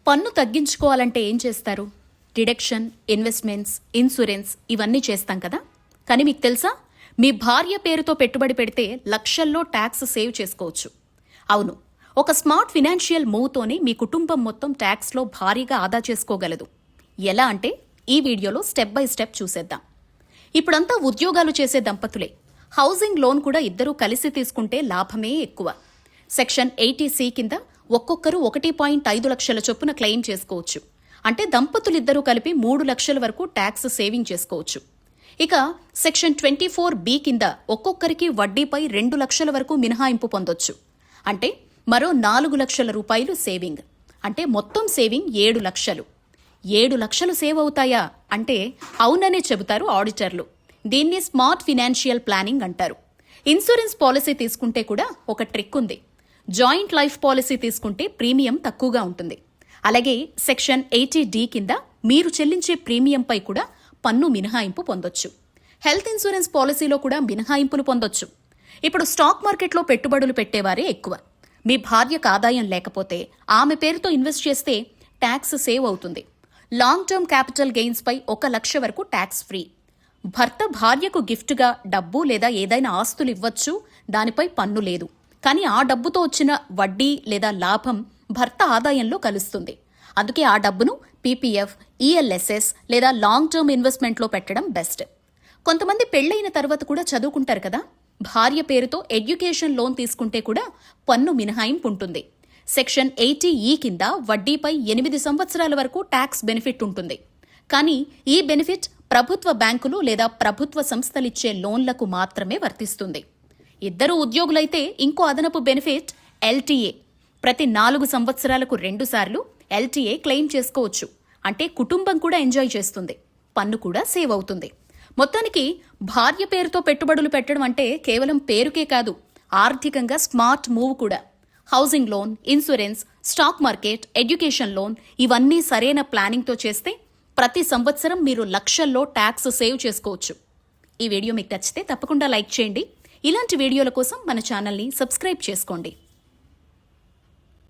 పన్ను తగ్గించుకోవాలంటే ఏం చేస్తారు? డిడక్షన్, ఇన్వెస్ట్మెంట్స్, ఇన్సూరెన్స్ ఇవన్నీ చేస్తాం కదా. కానీ మీకు తెలుసా, మీ భార్య పేరుతో పెట్టుబడి పెడితే లక్షల్లో ట్యాక్స్ సేవ్ చేసుకోవచ్చు. అవును, ఒక స్మార్ట్ ఫినాన్షియల్ మూవ్తోనే మీ కుటుంబం మొత్తం ట్యాక్స్లో భారీగా ఆదా చేసుకోగలదు. ఎలా అంటే ఈ వీడియోలో స్టెప్ బై స్టెప్ చూసేద్దాం. ఇప్పుడంతా ఉద్యోగాలు చేసే దంపతులే. హౌసింగ్ లోన్ కూడా ఇద్దరూ కలిసి తీసుకుంటే లాభమే ఎక్కువ. సెక్షన్ 80C కింద ఒక్కొక్కరు 1.5 లక్షల చొప్పున క్లెయిమ్ చేసుకోవచ్చు. అంటే దంపతులిద్దరూ కలిపి 3 లక్షల వరకు ట్యాక్స్ సేవింగ్ చేసుకోవచ్చు. ఇక సెక్షన్ 24B కింద ఒక్కొక్కరికి వడ్డీపై 2 లక్షల వరకు మినహాయింపు పొందొచ్చు. అంటే మరో 4 లక్షల రూపాయలు సేవింగ్. అంటే మొత్తం సేవింగ్ 7 లక్షలు. 7 లక్షలు సేవ్ అవుతాయా అంటే అవుననే చెబుతారు ఆడిటర్లు. దీన్ని స్మార్ట్ ఫినాన్షియల్ ప్లానింగ్ అంటారు. ఇన్సూరెన్స్ పాలసీ తీసుకుంటే కూడా ఒక ట్రిక్ ఉంది. జాయింట్ లైఫ్ పాలసీ తీసుకుంటే ప్రీమియం తక్కువగా ఉంటుంది. అలాగే సెక్షన్ 80D కింద మీరు చెల్లించే ప్రీమియంపై కూడా పన్ను మినహాయింపు పొందొచ్చు. హెల్త్ ఇన్సూరెన్స్ పాలసీలో కూడా మినహాయింపులు పొందొచ్చు. ఇప్పుడు స్టాక్ మార్కెట్లో పెట్టుబడులు పెట్టేవారే ఎక్కువ. మీ భార్యకు ఆదాయం లేకపోతే ఆమె పేరుతో ఇన్వెస్ట్ చేస్తే ట్యాక్స్ సేవ్ అవుతుంది. లాంగ్ టర్మ్ క్యాపిటల్ గెయిన్స్ పై 1 లక్ష వరకు ట్యాక్స్ ఫ్రీ. భర్త భార్యకు గిఫ్ట్గా డబ్బు లేదా ఏదైనా ఆస్తులు ఇవ్వచ్చు, దానిపై పన్ను లేదు. కానీ ఆ డబ్బుతో వచ్చిన వడ్డీ లేదా లాభం భర్త ఆదాయంలో కలుస్తుంది. అందుకే ఆ డబ్బును PPF, ELSS లేదా లాంగ్ టర్మ్ ఇన్వెస్ట్మెంట్లో పెట్టడం బెస్ట్. కొంతమంది పెళ్లైన తర్వాత కూడా చదువుకుంటారు కదా. భార్య పేరుతో ఎడ్యుకేషన్ లోన్ తీసుకుంటే కూడా పన్ను మినహాయింపు ఉంటుంది. సెక్షన్ 80E కింద వడ్డీపై 8 సంవత్సరాల వరకు ట్యాక్స్ బెనిఫిట్ ఉంటుంది. కానీ ఈ బెనిఫిట్ ప్రభుత్వ బ్యాంకులు లేదా ప్రభుత్వ సంస్థలిచ్చే లోన్లకు మాత్రమే వర్తిస్తుంది. ఇద్దరు ఉద్యోగులైతే ఇంకో అదనపు బెనిఫిట్ LTA. ప్రతి 4 సంవత్సరాలకు 2 సార్లు LTA క్లెయిమ్ చేసుకోవచ్చు. అంటే కుటుంబం కూడా ఎంజాయ్ చేస్తుంది, పన్ను కూడా సేవ్ అవుతుంది. మొత్తానికి భార్య పేరుతో పెట్టుబడులు పెట్టడం అంటే కేవలం పేరుకే కాదు, ఆర్థికంగా స్మార్ట్ మూవ్ కూడా. Housing loan, insurance, stock market, education loan ఇవన్నీ సరైన ప్లానింగ్తో చేస్తే ప్రతి సంవత్సరం మీరు లక్షల్లో ట్యాక్స్ సేవ్ చేసుకోవచ్చు. ఈ వీడియో మీకు నచ్చితే తప్పకుండా లైక్ చేయండి. ఇలాంటి వీడియోల కోసం మన ఛానల్ని సబ్స్క్రైబ్ చేసుకోండి.